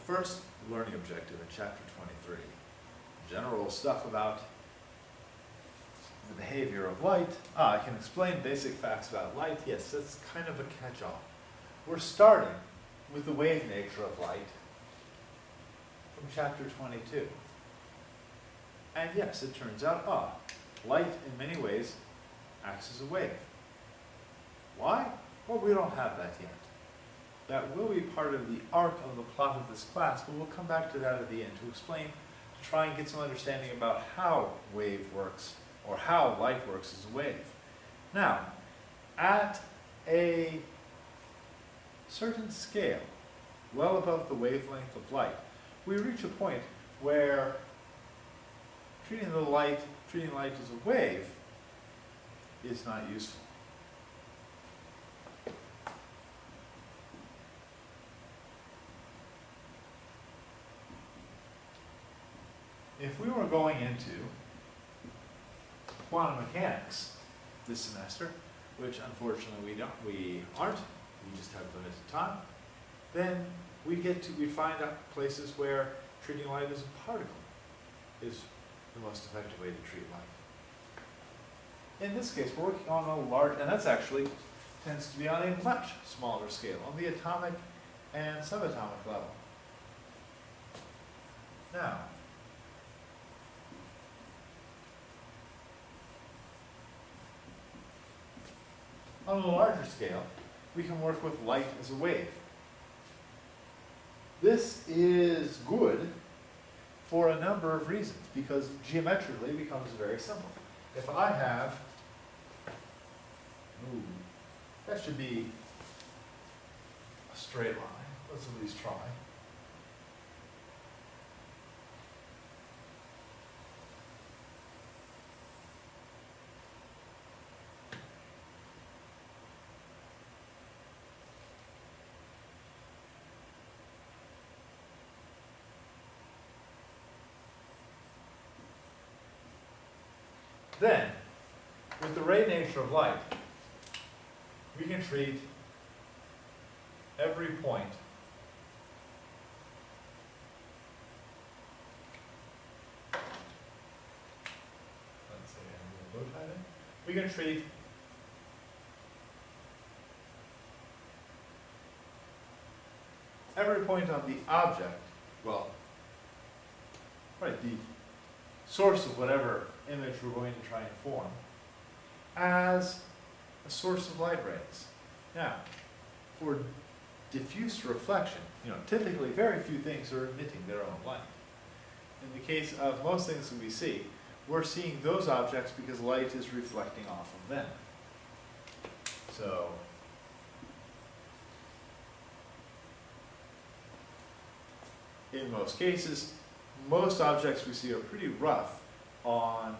First, learning objective in chapter 23. General stuff about the behavior of light. I can explain basic facts about light. Yes, that's kind of a catch-all. We're starting with the wave nature of light from chapter 22. And yes, it turns out, light in many ways acts as a wave. Why? Well, we don't have that yet. That will be part of the arc of the plot of this class, but we'll come back to that at the end to explain, to try and get some understanding about how wave works, or how light works as a wave. Now, at a certain scale, well above the wavelength of light, we reach a point where treating light as a wave is not useful. If we were going into quantum mechanics this semester, which unfortunately we aren't, we just have limited time, then we find out places where treating light as a particle is the most effective way to treat light. In this case, we're working on a large, and that's actually tends to be on a much smaller scale, on the atomic and subatomic level. Now, on a larger scale, we can work with light as a wave. This is good for a number of reasons, because geometrically it becomes very simple. If I have, that should be a straight line. Let's at least try. Then, with the ray nature of light, we can treat every point let's say I'm going to bow tie in. We can treat every point on the object, the source of whatever image we're going to try and form, as a source of light rays. Now, for diffuse reflection, typically very few things are emitting their own light. In the case of most things that we see, we're seeing those objects because light is reflecting off of them. So, in most cases, most objects we see are pretty rough on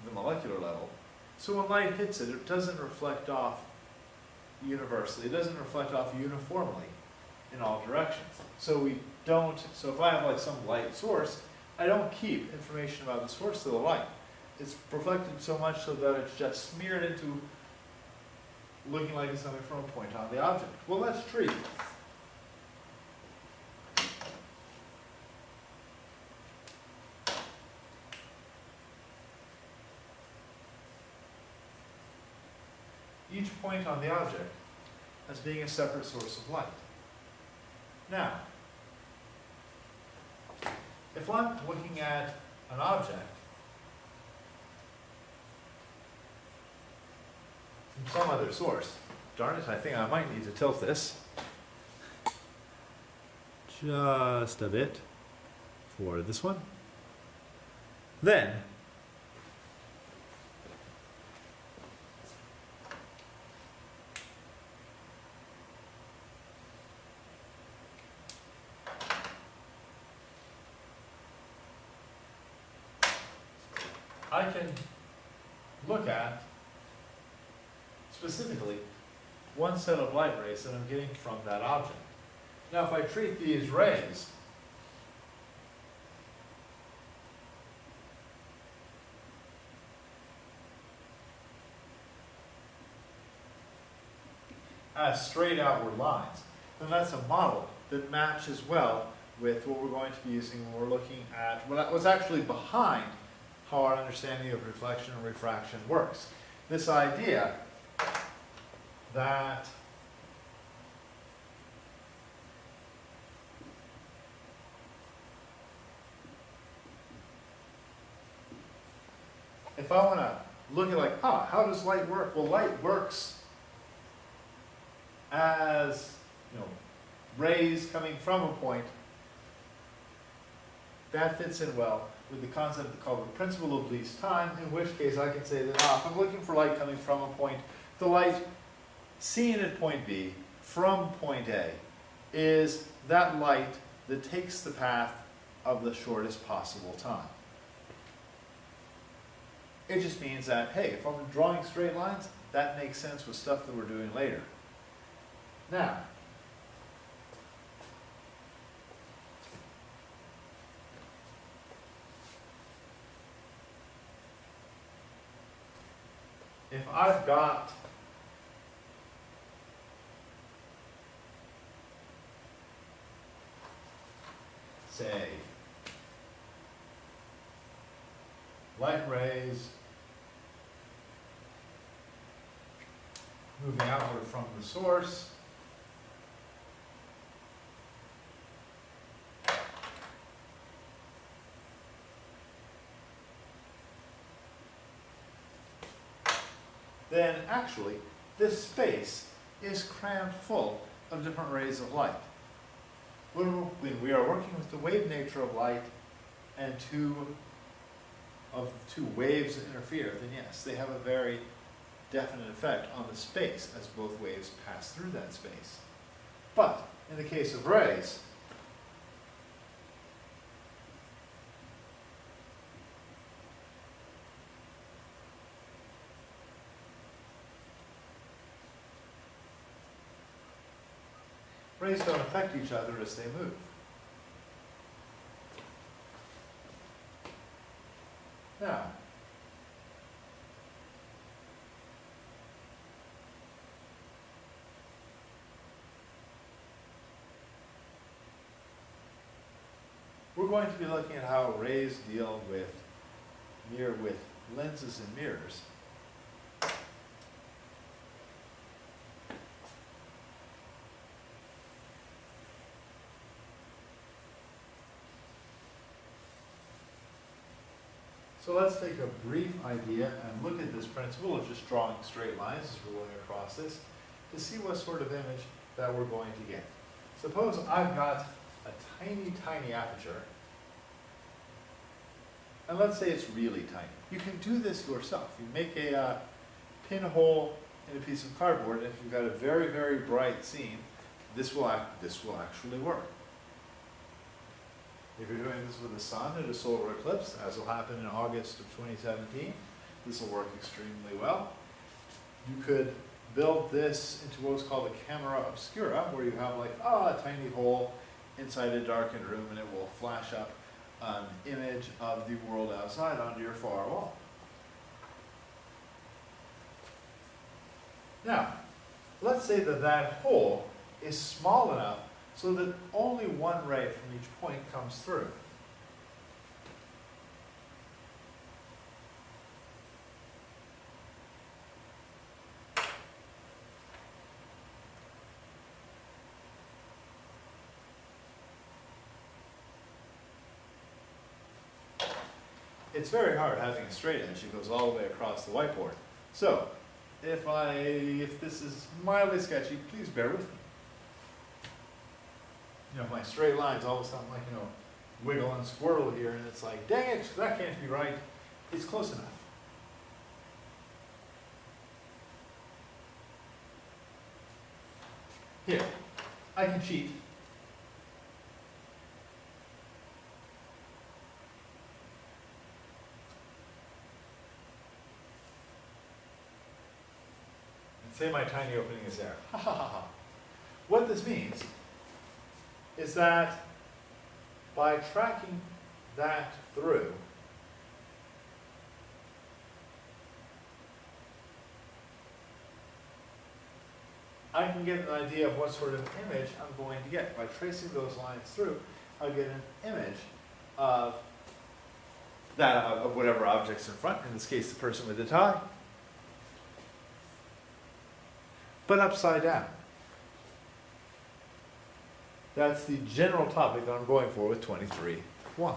the molecular level. So when light hits it, it doesn't reflect off universally. It doesn't reflect off uniformly in all directions. So if I have some light source, I don't keep information about the source of the light. It's reflected so much so that it's just smeared into looking like it's coming from a point on the object. Well, let's treat each point on the object as being a separate source of light. Now, if I'm looking at an object from some other source, darn it, I think I might need to tilt this just a bit for this one. Then, I can look at specifically one set of light rays that I'm getting from that object. Now, if I treat these rays as straight outward lines, then that's a model that matches well with what we're going to be using when we're looking at what's actually behind how our understanding of reflection and refraction works. This idea that if I want to look at like, how does light work? Well, light works as, rays coming from a point. That fits in well with the concept called the principle of least time, in which case I can say that if I'm looking for light coming from a point, the light seen at point B from point A is that light that takes the path of the shortest possible time. It just means that, hey, if I'm drawing straight lines, that makes sense with stuff that we're doing later. Now, if I've got say light rays moving outward from the source, then actually this space is crammed full of different rays of light. When we are working with the wave nature of light and two waves that interfere, then yes, they have a very definite effect on the space as both waves pass through that space. But in the case of rays, rays don't affect each other as they move. Now, we're going to be looking at how rays deal with lenses and mirrors. So let's take a brief idea and look at this principle of just drawing straight lines as we're going across this to see what sort of image that we're going to get. Suppose I've got a tiny, tiny aperture, and let's say it's really tiny. You can do this yourself. You make a pinhole in a piece of cardboard, and if you've got a very, very bright scene, this will actually work. If you're doing this with the sun at a solar eclipse, as will happen in August of 2017, this will work extremely well. You could build this into what's called a camera obscura, where you have like a tiny hole inside a darkened room, and it will flash up an image of the world outside onto your far wall. Now, let's say that that hole is small enough so that only one ray from each point comes through. It's very hard having a straight edge that goes all the way across the whiteboard. So, if this is mildly sketchy, please bear with me. My straight lines all of a sudden like, wiggle and squirrel here, and it's like, dang it, that can't be right. It's close enough. Here, I can cheat. And say my tiny opening is there. Ha ha ha ha. What this means is that by tracking that through, I can get an idea of what sort of image I'm going to get. By tracing those lines through, I'll get an image of of whatever object's in front, in this case the person with the tie, but upside down. That's the general topic that I'm going for with 23.1.